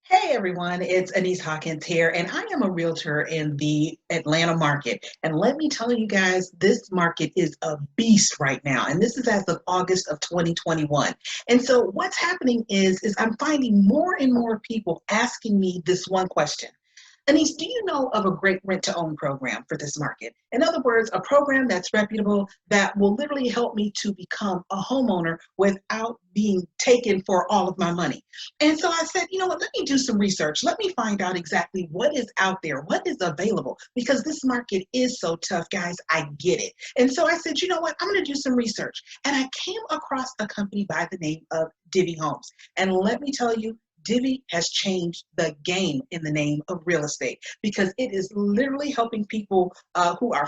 Hey everyone, it's Anise Hawkins here, and I am a realtor in the Atlanta market. And let me tell you guys, this market is a beast right now, and this is as of August of 2021. And so what's happening is I'm finding more and more people asking me this one question. Anise, do you know of a great rent to own program for this market? In other words, a program that's reputable that will literally help me to become a homeowner without being taken for all of my money. And so I said, you know what, let me do some research. Let me find out exactly what is out there, what is available, because this market is so tough, guys. I get it. And so I said, you know what, I'm going to do some research. And I came across a company by the name of Divvy Homes. And let me tell you, Divvy has changed the game in the name of real estate because it is literally helping people who are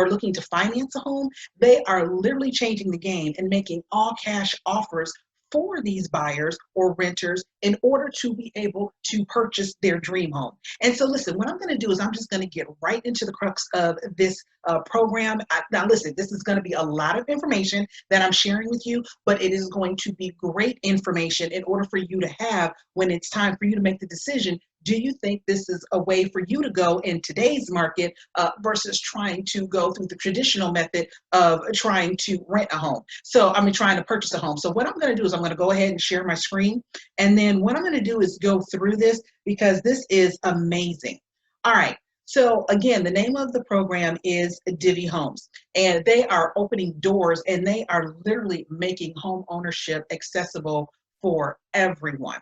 looking to finance a home. They are literally changing the game and making all cash offers for these buyers or renters in order to be able to purchase their dream home. And so listen, what I'm going to do is I'm just going to get right into the crux of this program. Now listen, this is going to be a lot of information that I'm sharing with you, but it is going to be great information in order for you to have when it's time for you to make the decision. Do you think this is a way for you to go in today's market versus trying to go through the traditional method of trying to rent a home? Trying to purchase a home. So what I'm going to do is I'm going to go ahead and share my screen. And then what I'm going to do is go through this because this is amazing. All right. So again, the name of the program is Divvy Homes, and they are opening doors and they are literally making home ownership accessible for everyone.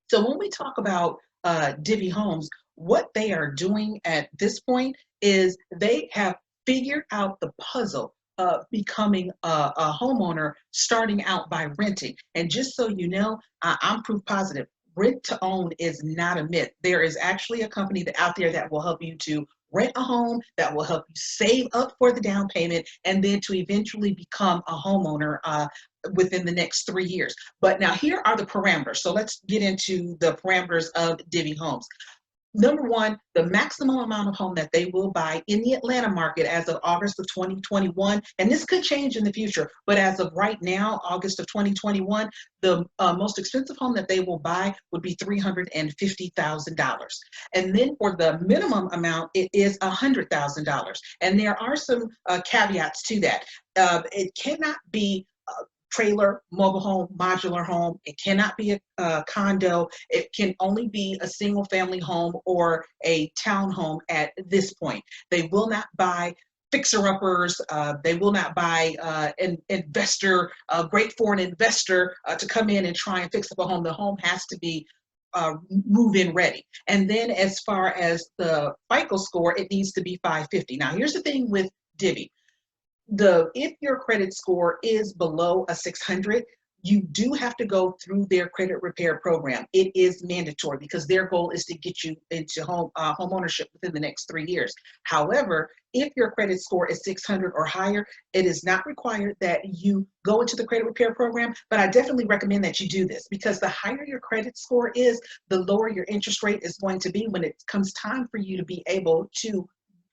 So when we talk about Divvy Homes, what they are doing at this point is they have figured out the puzzle of becoming a homeowner starting out by renting. And just so you know, I'm proof positive. Rent to own is not a myth. There is actually a company out there that will help you to rent a home, that will help you save up for the down payment, and then to eventually become a homeowner within the next 3 years. But now here are the parameters. So let's get into the parameters of Divvy Homes. Number one, the maximum amount of home that they will buy in the Atlanta market as of August of 2021, and this could change in the future, but as of right now, August of 2021, the most expensive home that they will buy would be $350,000. And then for the minimum amount, it is $100,000. And there are some caveats to that. It cannot be trailer, mobile home, modular home. It cannot be a condo. It can only be a single family home or a townhome at this point. They will not buy fixer-uppers. They will not buy an investor, great for an investor to come in and try and fix up a home. The home has to be move-in ready. And then as far as the FICO score, it needs to be 550. Now, here's the thing with Divvy. If your credit score is below a 600, you do have to go through their credit repair program. It is mandatory because their goal is to get you into home ownership within the next 3 years. However, if your credit score is 600 or higher, it is not required that you go into the credit repair program, but I definitely recommend that you do this because the higher your credit score is, the lower your interest rate is going to be when it comes time for you to be able to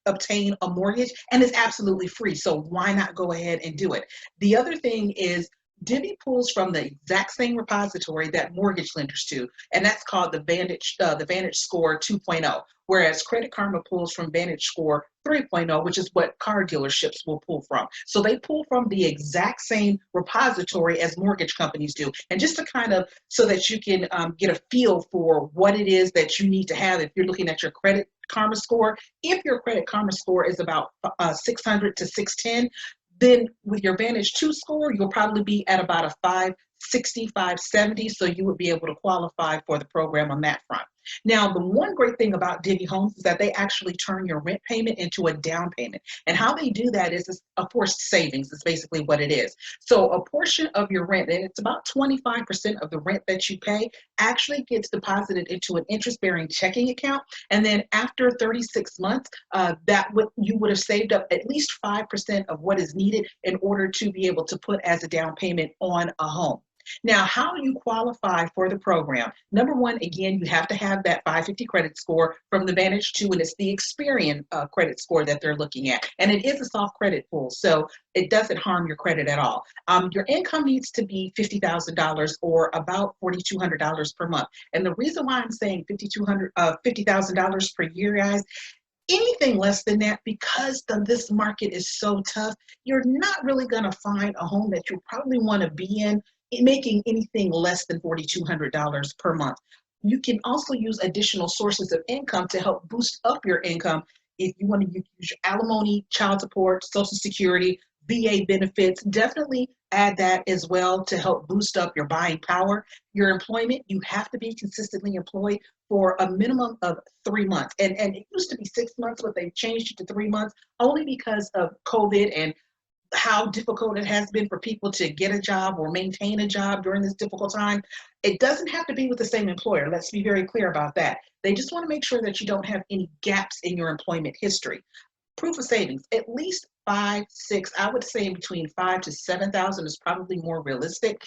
obtain a mortgage, and it's absolutely free. So why not go ahead and do it? The other thing is Divvy pulls from the exact same repository that mortgage lenders do, and that's called the Vantage Score 2.0. Whereas Credit Karma pulls from Vantage Score 3.0, which is what car dealerships will pull from. So they pull from the exact same repository as mortgage companies do. And just to kind of so that you can get a feel for what it is that you need to have if you're looking at your Credit Karma score, if your Credit Karma score is about 600 to 610, then with your Vantage 2 score, you'll probably be at about a 560, 570, so you would be able to qualify for the program on that front. Now, the one great thing about Divvy Homes is that they actually turn your rent payment into a down payment. And how they do that is a forced savings is basically what it is. So a portion of your rent, and it's about 25% of the rent that you pay, actually gets deposited into an interest-bearing checking account. And then after 36 months, you would have saved up at least 5% of what is needed in order to be able to put as a down payment on a home. Now, how do you qualify for the program? Number one, again, you have to have that 550 credit score from the Vantage 2, and it's the Experian credit score that they're looking at. And it is a soft credit pool, so it doesn't harm your credit at all. Your income needs to be $50,000 or about $4,200 per month. And the reason why I'm saying $50,000 per year, guys, anything less than that, because this market is so tough, you're not really going to find a home that you probably want to be in making anything less than $4,200 per month. You can also use additional sources of income to help boost up your income. If you want to use your alimony, child support, Social Security, VA benefits, definitely add that as well to help boost up your buying power. Your employment, you have to be consistently employed for a minimum of 3 months. And it used to be 6 months, but they changed it to 3 months only because of COVID and how difficult it has been for people to get a job or maintain a job during this difficult time. It doesn't have to be with the same employer. Let's be very clear about that. They just want to make sure that you don't have any gaps in your employment history. Proof of savings, at least 5, 6, I would say between 5 to 7,000 is probably more realistic,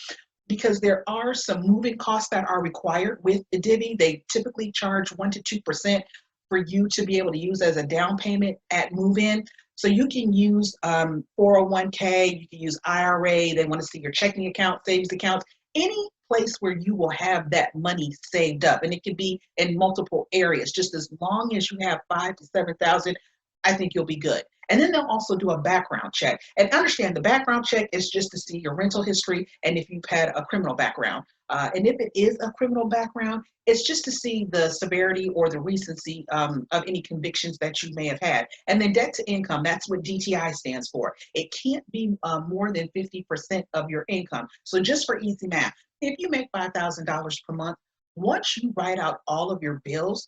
because there are some moving costs that are required with the Divvy. They typically charge 1 to 2% for you to be able to use as a down payment at move-in. So you can use 401k, you can use IRA, they want to see your checking account, savings accounts, any place where you will have that money saved up. And it can be in multiple areas. Just as long as you have 5 to 7,000, I think you'll be good. And then they'll also do a background check. And understand, the background check is just to see your rental history and if you've had a criminal background. And if it is a criminal background, it's just to see the severity or the recency of any convictions that you may have had. And then debt to income, that's what DTI stands for. It can't be more than 50% of your income. So just for easy math, if you make $5,000 per month, once you write out all of your bills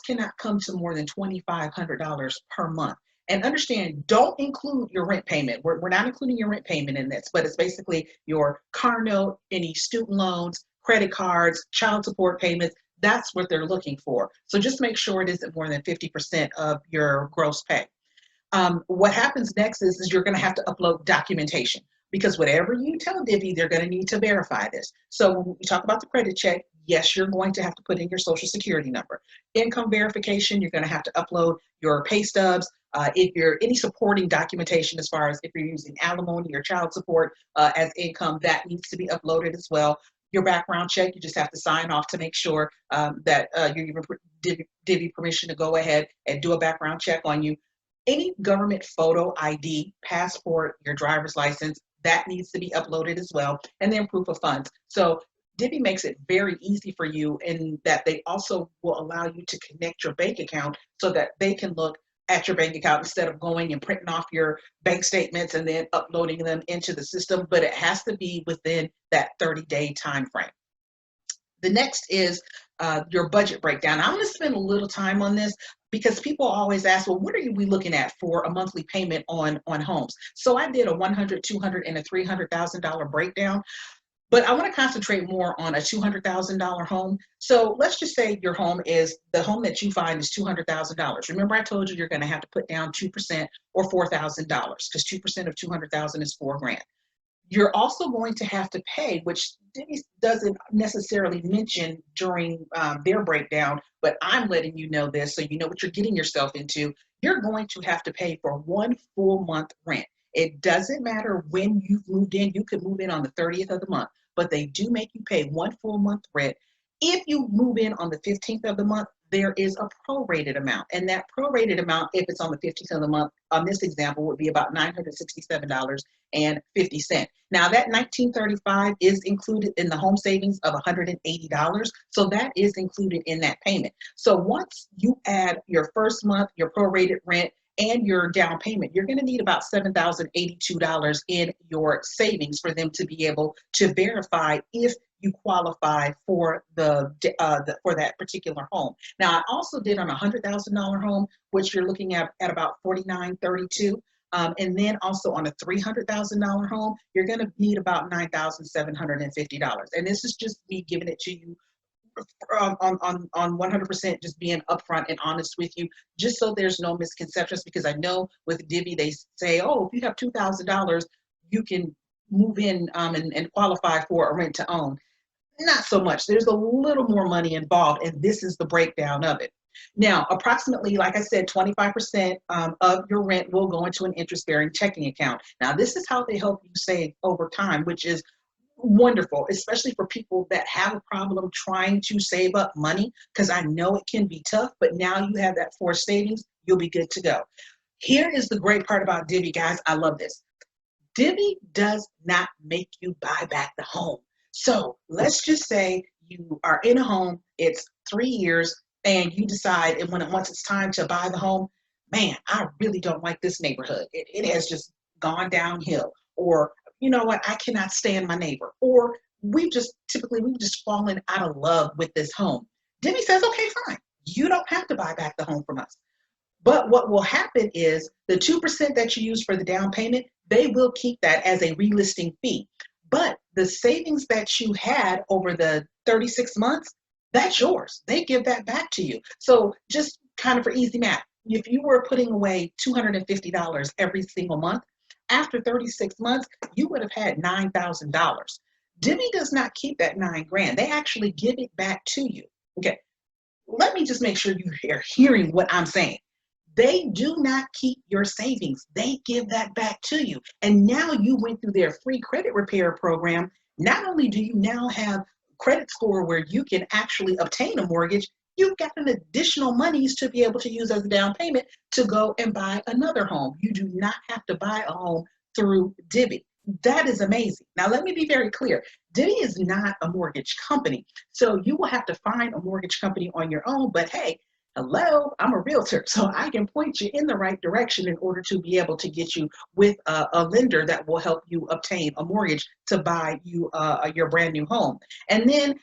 cannot come to more than $2,500 per month. And understand, don't include your rent payment. We're not including your rent payment in this, but it's basically your car note, any student loans, credit cards, child support payments. That's what they're looking for. So just make sure it isn't more than 50% of your gross pay. What happens next is you're going to have to upload documentation, because whatever you tell Divvy, they're going to need to verify this. So when we talk about the credit check, yes, you're going to have to put in your Social Security number. Income verification, you're going to have to upload your pay stubs. If you're any supporting documentation, as far as if you're using alimony or child support as income, that needs to be uploaded as well. Your background check, you just have to sign off to make sure that you're giving Divvy permission to go ahead and do a background check on you. Any government photo ID, passport, your driver's license, that needs to be uploaded as well. And then proof of funds. So Divvy makes it very easy for you in that they also will allow you to connect your bank account so that they can look at your bank account instead of going and printing off your bank statements and then uploading them into the system. But it has to be within that 30-day time frame. The next is your budget breakdown. I'm going to spend a little time on this because people always ask, well, what are we looking at for a monthly payment on homes? So I did a $100,000, $200,000, and a $300,000 breakdown. But I want to concentrate more on a $200,000 home. So let's just say your home the home that you find is $200,000. Remember, I told you you're going to have to put down 2% or $4,000, because 2% of 200,000 is $4,000. You're also going to have to pay, which Divvy doesn't necessarily mention during their breakdown, but I'm letting you know this so you know what you're getting yourself into. You're going to have to pay for 1 full month rent. It doesn't matter when you've moved in. You could move in on the 30th of the month, but they do make you pay 1 full month rent. If you move in on the 15th of the month, there is a prorated amount. And that prorated amount, if it's on the 15th of the month, on this example, would be about $967.50. Now, that $1,935 is included in the home savings of $180. So that is included in that payment. So once you add your first month, your prorated rent, and your down payment, you're going to need about $7,082 in your savings for them to be able to verify if you qualify for for that particular home. Now, I also did on a $100,000 home, which you're looking at about $4,932. And then also on a $300,000 home, you're going to need about $9,750. And this is just me giving it to you on 100%, just being upfront and honest with you, just so there's no misconceptions, because I know with Divvy they say, oh, if you have $2,000, you can move in and qualify for a rent to own. Not so much. There's a little more money involved, and this is the breakdown of it. Now, approximately, like I said, 25% of your rent will go into an interest-bearing checking account. Now, this is how they help you save over time, which is wonderful, especially for people that have a problem trying to save up money, because I know it can be tough, but now you have that forced savings, you'll be good to go. Here is the great part about Divvy, guys. I love this. Divvy does not make you buy back the home. So let's just say you are in a home, it's 3 years, and you decide, and once it's time to buy the home, man, I really don't like this neighborhood. It has just gone downhill. Or, you know what, I cannot stand my neighbor. Or we've just fallen out of love with this home. Divvy says, okay, fine. You don't have to buy back the home from us. But what will happen is the 2% that you use for the down payment, they will keep that as a relisting fee. But the savings that you had over the 36 months, that's yours. They give that back to you. So just kind of for easy math, if you were putting away $250 every single month, after 36 months, you would have had $9,000. Divvy does not keep that 9 grand. They actually give it back to you. Okay, let me just make sure you are hearing what I'm saying. They do not keep your savings. They give that back to you. And now you went through their free credit repair program. Not only do you now have credit score where you can actually obtain a mortgage, you've got an additional monies to be able to use as a down payment to go and buy another home. You do not have to buy a home through Divvy. That is amazing. Now, let me be very clear. Divvy is not a mortgage company. So you will have to find a mortgage company on your own. But hey, hello, I'm a realtor, so I can point you in the right direction in order to be able to get you with a lender that will help you obtain a mortgage to buy you your brand new home. And then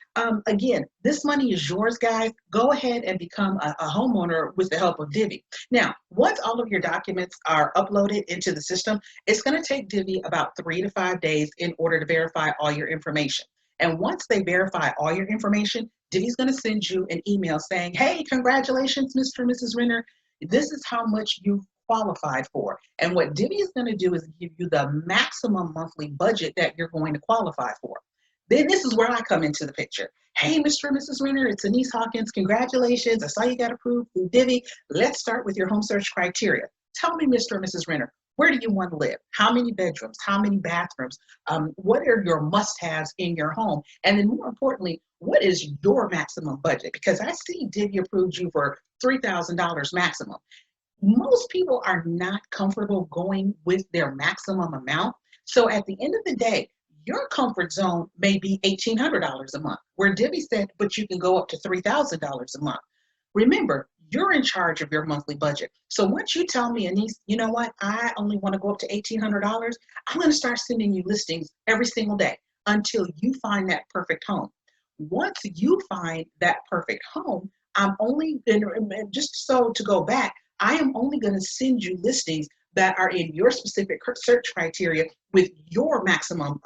again, this money is yours, guys. Go ahead and become a homeowner with the help of Divvy. Now, once all of your documents are uploaded into the system, it's going to take Divvy about 3 to 5 days in order to verify all your information. And once they verify all your information, Divvy's going to send you an email saying, hey, congratulations, Mr. and Mrs. Renner. This is how much you've qualified for. And what Divvy is going to do is give you the maximum monthly budget that you're going to qualify for. Then this is where I come into the picture. Hey, Mr. and Mrs. Renner, it's Anise Hawkins. Congratulations. I saw you got approved through Divvy. Let's start with your home search criteria. Tell me, Mr. and Mrs. Renner, where do you want to live? How many bedrooms? How many bathrooms? What are your must-haves in your home? And then more importantly, what is your maximum budget? Because I see Divvy approved you for $3,000 maximum. Most people are not comfortable going with their maximum amount. So at the end of the day, your comfort zone may be $1,800 a month, where Divvy said, but you can go up to $3,000 a month. Remember, you're in charge of your monthly budget. So once you tell me, Anise, you know what, I only want to go up to $1,800, I'm going to start sending you listings every single day until you find that perfect home. Once you find that perfect home, I'm only, just so to go back, I am only going to send you listings that are in your specific search criteria with your maximum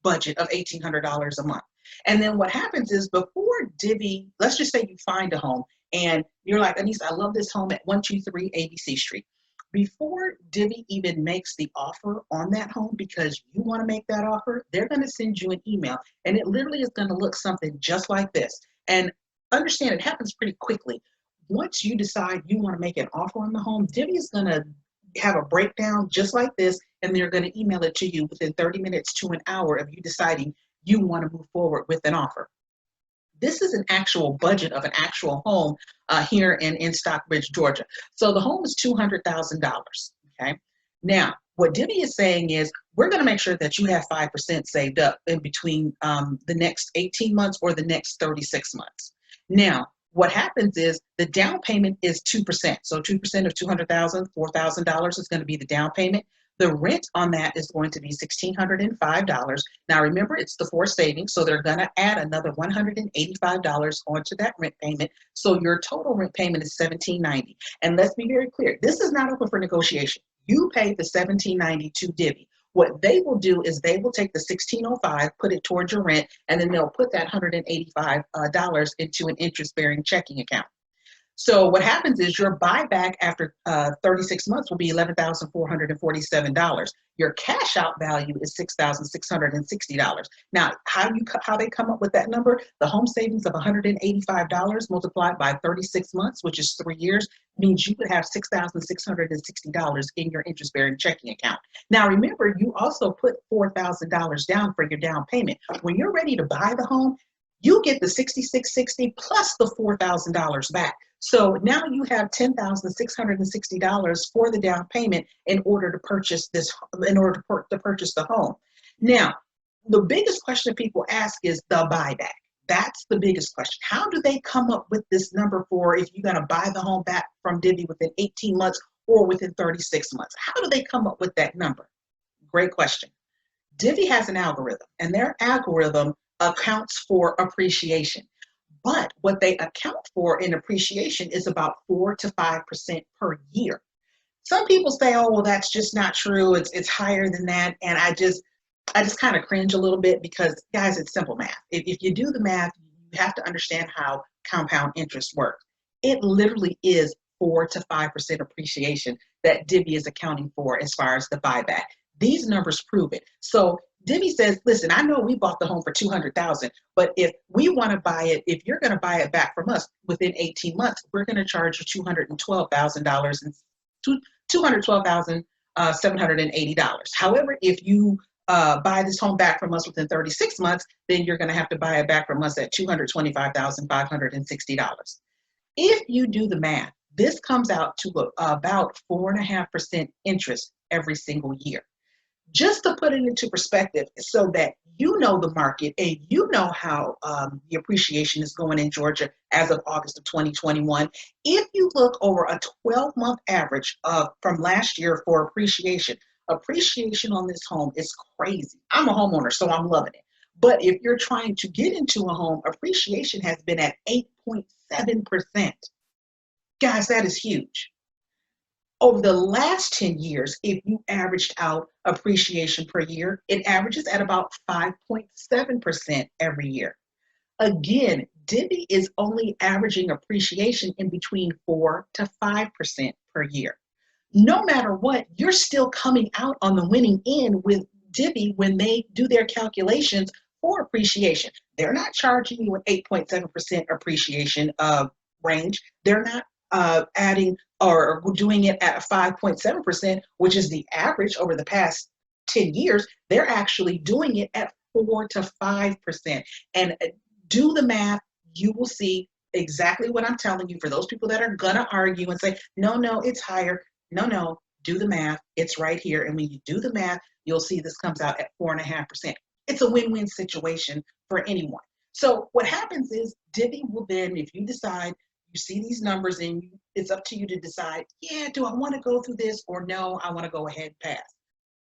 budget of $1,800 a month. And then what happens is before Divvy, let's just say you find a home and you're like, Anise, I love this home at 123 ABC Street. Before Divvy even makes the offer on that home, because you want to make that offer, they're going to send you an email, and it literally is going to look something just like this. And understand, it happens pretty quickly. Once you decide you want to make an offer on the home, Divvy is going to have a breakdown just like this, and they're going to email it to you within 30 minutes to an hour of you deciding you want to move forward with an offer. This is an actual budget of an actual home here in Stockbridge, Georgia. So the home is $200,000, okay? Now, what Divvy is saying is we're going to make sure that you have 5% saved up in between the next 18 months or the next 36 months. Now, what happens is the down payment is 2%. So 2% of $200,000, $4,000 is going to be the down payment. The rent on that is going to be $1,605. Now remember, it's the forced savings, so they're going to add another $185 onto that rent payment. So your total rent payment is $1,790. And let's be very clear, this is not open for negotiation. You pay the $1,790 to Divvy. What they will do is they will take the $1,605, put it towards your rent, and then they'll put that $185 into an interest-bearing checking account. So what happens is your buyback after 36 months will be $11,447. Your cash out value is $6,660. Now, how they come up with that number? The home savings of $185 multiplied by 36 months, which is 3 years, means you would have $6,660 in your interest-bearing checking account. Now, remember, you also put $4,000 down for your down payment. When you're ready to buy the home, you get the $6,660 plus the $4,000 back. So now you have $10,660 for the down payment in order to purchase to purchase the home. Now, the biggest question people ask is the buyback. That's the biggest question. How do they come up with this number for if you're going to buy the home back from Divvy within 18 months or within 36 months? How do they come up with that number? Great question. Divvy has an algorithm, and their algorithm accounts for appreciation. But what they account for in appreciation is about 4 to 5% per year. Some people say, oh, well, that's just not true. It's higher than that. And I just kind of cringe a little bit because, guys, it's simple math. If you do the math, you have to understand how compound interest works. It literally is 4 to 5% appreciation that Divvy is accounting for as far as the buyback. These numbers prove it. So Divvy says, listen, I know we bought the home for $200,000, but if we want to buy it, if you're going to buy it back from us within 18 months, we're going to charge you $212,000 and $212,780. However, if you buy this home back from us within 36 months, then you're going to have to buy it back from us at $225,560. If you do the math, this comes out to about 4.5% interest every single year. Just to put it into perspective so that you know the market and you know how the appreciation is going in Georgia as of August of 2021. If you look over a 12-month average from last year for appreciation on this home is crazy. I'm a homeowner, so I'm loving it. But if you're trying to get into a home, appreciation has been at 8.7%. Guys, that is huge. Over the last 10 years, if you averaged out appreciation per year, it averages at about 5.7% every year. Again, Divvy is only averaging appreciation in between 4 to 5% per year. No matter what, you're still coming out on the winning end with Divvy when they do their calculations for appreciation. They're not charging you an 8.7% appreciation range. They're not adding or doing it at 5.7%, which is the average over the past 10 years. They're actually doing it at 4 to 5%. And do the math, you will see exactly what I'm telling you. For those people that are gonna argue and say, no, it's higher. No, do the math. It's right here. And when you do the math, you'll see this comes out at 4.5%. It's a win-win situation for anyone. So what happens is Divvy will then, if you decide, you see these numbers and it's up to you to decide, yeah, do I want to go through this or no, I want to go ahead and pass.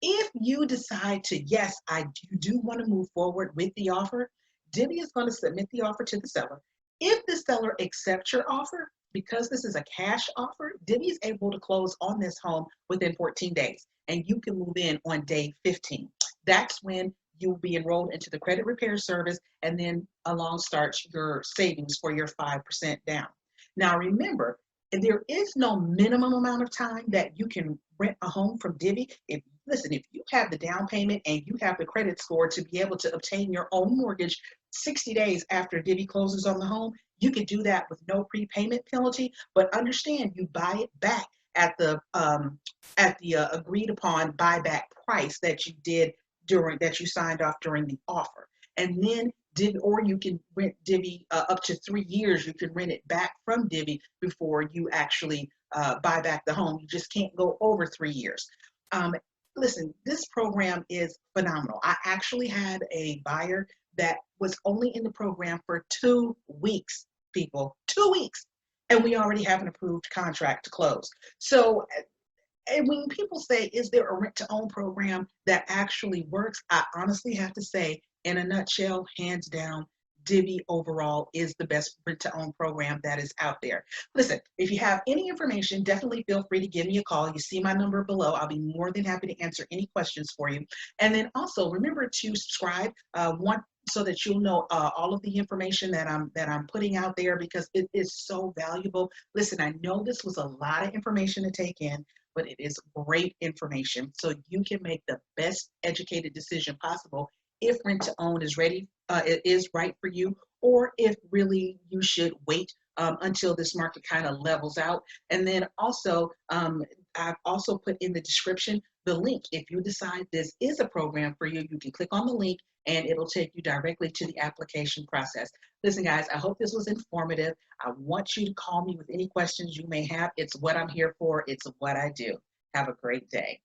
If you decide to, yes, I do want to move forward with the offer, Divvy is going to submit the offer to the seller. If the seller accepts your offer, because this is a cash offer, Divvy is able to close on this home within 14 days and you can move in on day 15. That's when you'll be enrolled into the credit repair service and then along starts your savings for your 5% down. Now remember, there is no minimum amount of time that you can rent a home from Divvy. If you have the down payment and you have the credit score to be able to obtain your own mortgage 60 days after Divvy closes on the home, you can do that with no prepayment penalty. But understand, you buy it back at the agreed upon buyback price that you did that you signed off during the offer, and then or you can rent Divvy up to 3 years. You can rent it back from Divvy before you actually buy back the home. You just can't go over 3 years. Listen, this program is phenomenal. I actually had a buyer that was only in the program for 2 weeks, people, 2 weeks, and we already have an approved contract to close. So, and when people say, is there a rent-to-own program that actually works? I honestly have to say, in a nutshell, hands down, Divvy overall is the best rent to own program that is out there. Listen, if you have any information, definitely feel free to give me a call. You see my number below. I'll be more than happy to answer any questions for you. And then also remember to subscribe. One so that you'll know all of the information that I'm putting out there, because it is so valuable. Listen, I know this was a lot of information to take in, but it is great information, so you can make the best educated decision possible if rent to own is ready, it is right for you, or if really you should wait until this market kind of levels out. And then also, I've also put in the description the link. If you decide this is a program for you, you can click on the link and it'll take you directly to the application process. Listen, guys, I hope this was informative. I want you to call me with any questions you may have. It's what I'm here for. It's what I do. Have a great day.